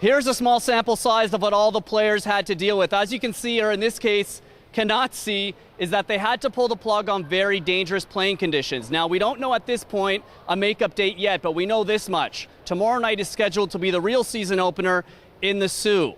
Here's a small sample size of what all the players had to deal with. As you can see, or in this case, cannot see, is that they had to pull the plug on very dangerous playing conditions. Now, we don't know at this point a makeup date yet, but we know this much. Tomorrow night is scheduled to be the real season opener in the Sioux.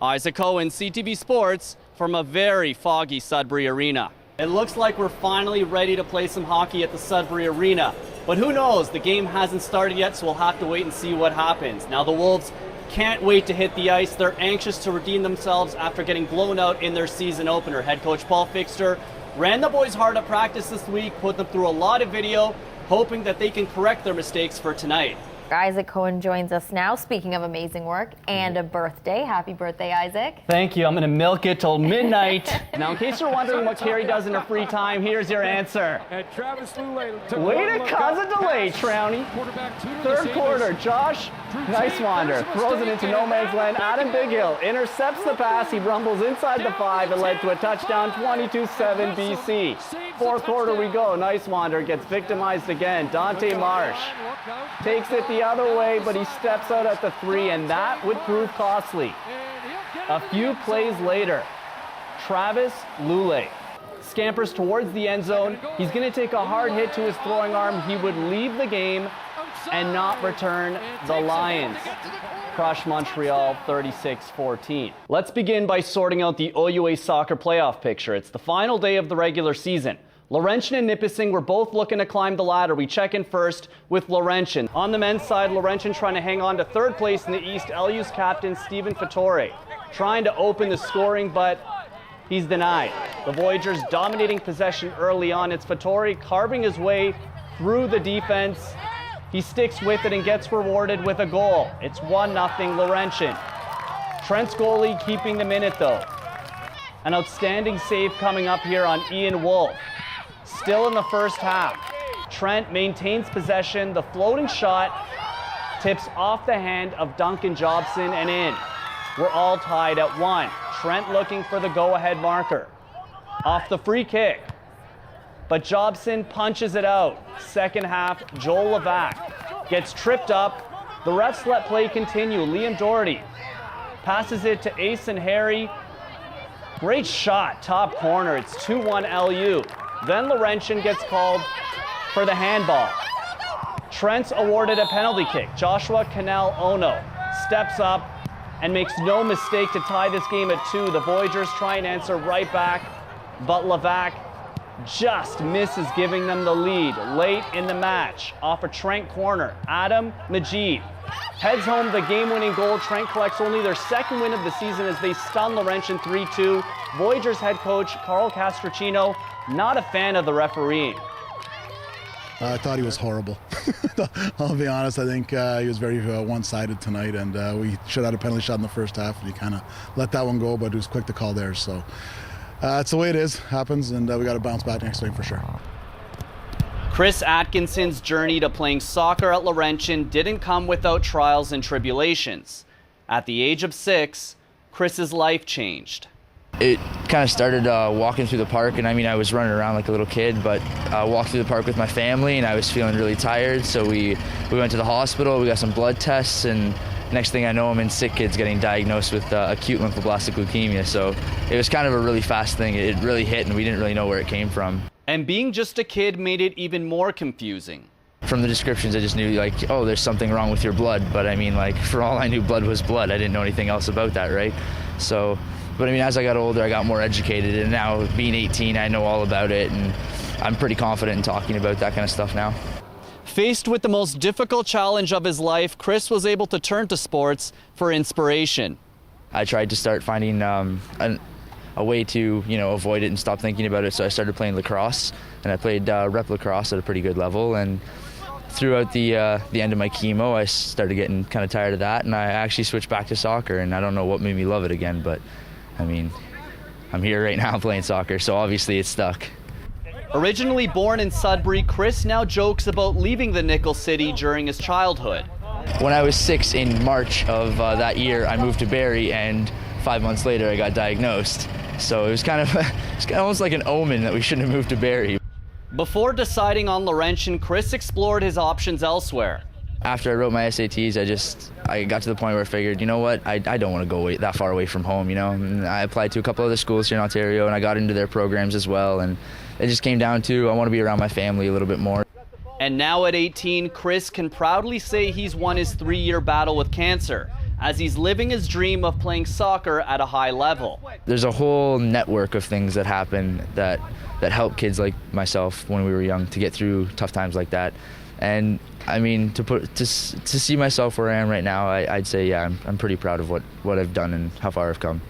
Isaac Cohen, CTV Sports, from a very foggy Sudbury Arena. It looks like we're finally ready to play some hockey at the Sudbury Arena. But who knows? The game hasn't started yet, so we'll have to wait and see what happens. Now, the Wolves can't wait to hit the ice. They're anxious to redeem themselves after getting blown out in their season opener. Head coach Paul Fixter ran the boys hard at practice this week, put them through a lot of video, hoping that they can correct their mistakes for tonight. Isaac Cohen joins us now, speaking of amazing work and a birthday. Happy birthday, Isaac. Thank you. I'm going to milk it till midnight. Now, in case you're wondering what Carrie does in her free time, here's your answer. Way to cause a delay, Trowney. Third quarter, Josh Nicewander throws it into no man's land. Adam Bighill intercepts the pass. He rumbles inside the 5. It led to a touchdown, 22-7 BC. Fourth quarter we go. Nicewander gets victimized again. Dante Marsh takes it the other way, but he steps out at the 3, and that would prove costly. A few plays later, Travis Lule scampers towards the end zone. He's going to take a hard hit to his throwing arm. He would leave the game and not return. The Lions crush Montreal 36-14. Let's begin by sorting out the OUA soccer playoff picture. It's the final day of the regular season. Laurentian and Nipissing were both looking to climb the ladder. We check in first with Laurentian. On the men's side, Laurentian trying to hang on to third place in the East. LU's captain, Stephen Fattore, trying to open the scoring, but he's denied. The Voyageurs dominating possession early on. It's Fattore carving his way through the defense. He sticks with it and gets rewarded with a goal. It's 1-0 Laurentian. Trent's goalie keeping them in it, though. An outstanding save coming up here on Ian Wolfe. Still in the first half. Trent maintains possession. The floating shot tips off the hand of Duncan Jobson and in. We're all tied at 1. Trent looking for the go-ahead marker. Off the free kick. But Jobson punches it out. Second half, Joel Levac gets tripped up. The refs let play continue. Liam Doherty passes it to Ace and Harry. Great shot, top corner. It's 2-1 LU. Then Laurentian gets called for the handball. Trent's awarded a penalty kick. Joshua Canal Ono steps up and makes no mistake to tie this game at 2. The Voyageurs try and answer right back, but Levac just misses giving them the lead late in the match. Off a Trent corner, Adam Majid heads home the game-winning goal. Trent collects only their second win of the season as they stun Laurentian 3-2. Voyageurs head coach Carl Castrocino not a fan of the refereeing. I thought he was horrible. I'll be honest, I think he was very one-sided tonight, and we should have had a penalty shot in the first half, and he kind of let that one go, but he was quick to call there. So it's the way it is, happens, and we got to bounce back next game for sure. Chris Atkinson's journey to playing soccer at Laurentian didn't come without trials and tribulations. At the age of 6, Chris's life changed. It kind of started walking through the park, and I was running around like a little kid, but walked through the park with my family, and I was feeling really tired, so we went to the hospital, we got some blood tests, and next thing I know, I'm in sick kids getting diagnosed with acute lymphoblastic leukemia, so it was kind of a really fast thing. It really hit, and we didn't really know where it came from. And being just a kid made it even more confusing. From the descriptions, I just knew, oh, there's something wrong with your blood, but for all I knew, blood was blood. I didn't know anything else about that, right? So, but as I got older, I got more educated, and now being 18, I know all about it, and I'm pretty confident in talking about that kind of stuff now. Faced with the most difficult challenge of his life, Chris was able to turn to sports for inspiration. I tried to start finding a way to, avoid it and stop thinking about it, so I started playing lacrosse, and I played rep lacrosse at a pretty good level, and throughout the end of my chemo, I started getting kind of tired of that, and I actually switched back to soccer, and I don't know what made me love it again, but I'm here right now playing soccer, so obviously it's stuck. Originally born in Sudbury, Chris now jokes about leaving the Nickel City during his childhood. When I was 6 in March of that year, I moved to Barrie, and 5 months later I got diagnosed. So it was kind of almost like an omen that we shouldn't have moved to Barrie. Before deciding on Laurentian, Chris explored his options elsewhere. After I wrote my SATs, I got to the point where I figured, you know what, I don't want to go that far away from home, you know. And I applied to a couple other schools here in Ontario, and I got into their programs as well. And it just came down to I want to be around my family a little bit more. And now at 18, Chris can proudly say he's won his 3-year battle with cancer, as he's living his dream of playing soccer at a high level. There's a whole network of things that happen that help kids like myself when we were young to get through tough times like that. And I mean, to see myself where I am right now, I'd say, yeah, I'm pretty proud of what I've done and how far I've come.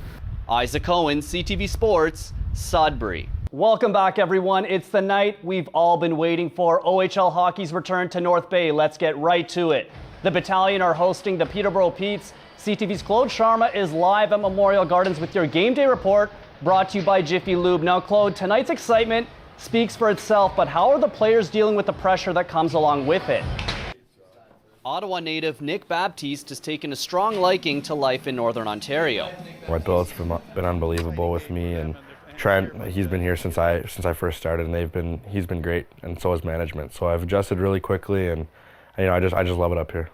Isaac Cohen, CTV Sports, Sudbury. Welcome back, everyone. It's the night we've all been waiting for. OHL hockey's return to North Bay. Let's get right to it. The Battalion are hosting the Peterborough Petes. CTV's Claude Sharma is live at Memorial Gardens with your game day report, brought to you by Jiffy Lube. Now, Claude, tonight's excitement speaks for itself, but how are the players dealing with the pressure that comes along with it? Ottawa native Nick Baptiste has taken a strong liking to life in Northern Ontario. My adults have been unbelievable with me, and he's been here since I first started, and he's been great, and so has management. So I've adjusted really quickly, and I just love it up here.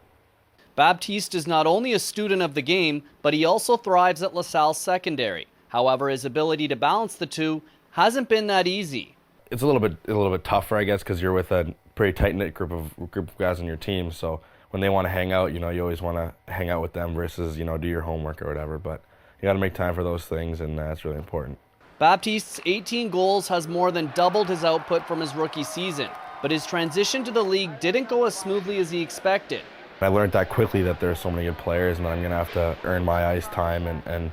Baptiste is not only a student of the game, but he also thrives at LaSalle Secondary. However, his ability to balance the two hasn't been that easy. It's a little bit tougher, I guess, because you're with a pretty tight-knit group of guys on your team. So when they want to hang out, you always want to hang out with them versus, do your homework or whatever. But you got to make time for those things, and that's really important. Baptiste's 18 goals has more than doubled his output from his rookie season, but his transition to the league didn't go as smoothly as he expected. I learned that quickly that there are so many good players, and that I'm going to have to earn my ice time and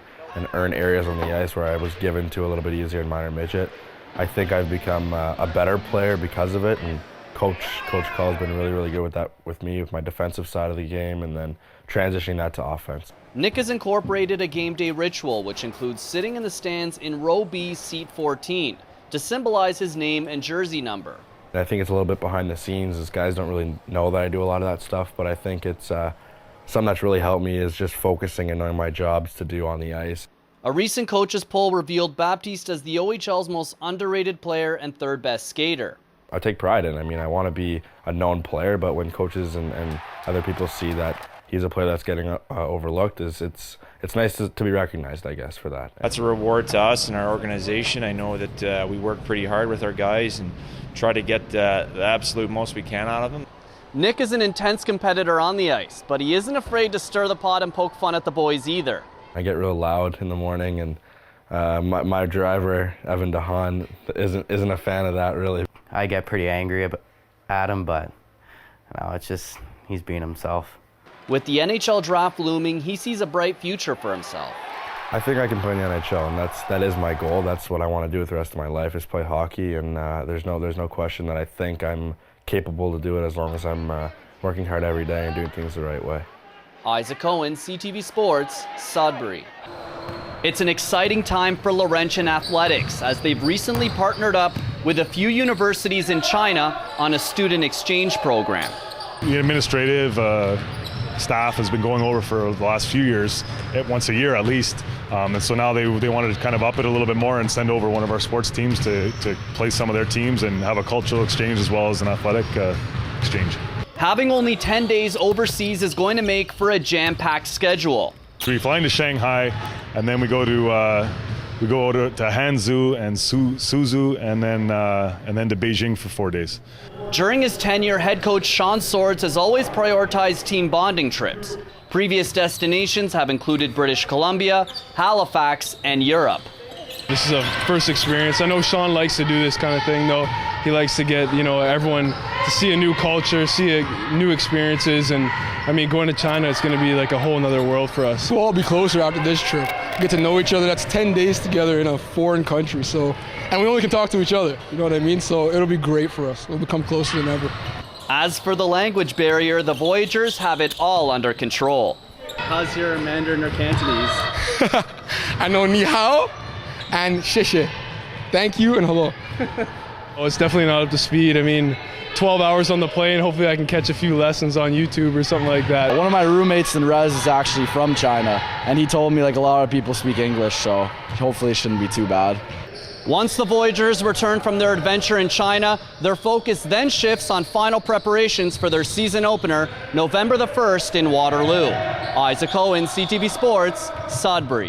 earn areas on the ice where I was given to a little bit easier in minor midget. I think I've become a better player because of it, and Coach Call has been really, really good with me, with my defensive side of the game, and then transitioning that to offense. Nick has incorporated a game day ritual, which includes sitting in the stands in row B, seat 14, to symbolize his name and jersey number. And I think it's a little bit behind the scenes, as guys don't really know that I do a lot of that stuff, but I think it's something that's really helped me is just focusing and knowing my jobs to do on the ice. A recent coaches poll revealed Baptiste as the OHL's most underrated player and third best skater. I take pride in it. I want to be a known player, but when coaches and other people see that he's a player that's getting overlooked, it's nice to be recognized, I guess, for that. That's a reward to us and our organization. I know that we work pretty hard with our guys and try to get the absolute most we can out of them. Nick is an intense competitor on the ice, but he isn't afraid to stir the pot and poke fun at the boys either. I get real loud in the morning, and my driver, Evan DeHaan, isn't a fan of that, really. I get pretty angry at him, but it's just he's being himself. With the NHL draft looming, he sees a bright future for himself. I think I can play in the NHL, and that is my goal. That's what I want to do with the rest of my life, is play hockey, and there's no question that I think I'm capable to do it as long as I'm working hard every day and doing things the right way. Isaac Cohen, CTV Sports, Sudbury. It's an exciting time for Laurentian athletics, as they've recently partnered up with a few universities in China on a student exchange program. The administrative staff has been going over for the last few years, once a year at least, and so now they wanted to kind of up it a little bit more and send over one of our sports teams to play some of their teams and have a cultural exchange as well as an athletic exchange. Having only 10 days overseas is going to make for a jam-packed schedule. So we fly into Shanghai, and then we go to Hangzhou and Suzhou, and then to Beijing for 4 days. During his tenure, head coach Sean Swords has always prioritized team bonding trips. Previous destinations have included British Columbia, Halifax, and Europe. This is a first experience. I know Sean likes to do this kind of thing, though. He likes to get, everyone to see a new culture, see new experiences, and going to China, it's going to be like a whole nother world for us. We'll all be closer after this trip. Get to know each other. That's 10 days together in a foreign country, and we only can talk to each other, you know what I mean? So it'll be great for us. We'll become closer than ever. As for the language barrier, the Voyagers have it all under control. How's your Mandarin or Cantonese? I know ni hao and xie. Thank you and hello. Oh, it's definitely not up to speed. 12 hours on the plane. Hopefully I can catch a few lessons on YouTube or something like that. One of my roommates in res is actually from China, and he told me a lot of people speak English, so hopefully it shouldn't be too bad. Once the Voyagers return from their adventure in China, their focus then shifts on final preparations for their season opener, November the 1st in Waterloo. Isaac Cohen, CTV Sports, Sudbury.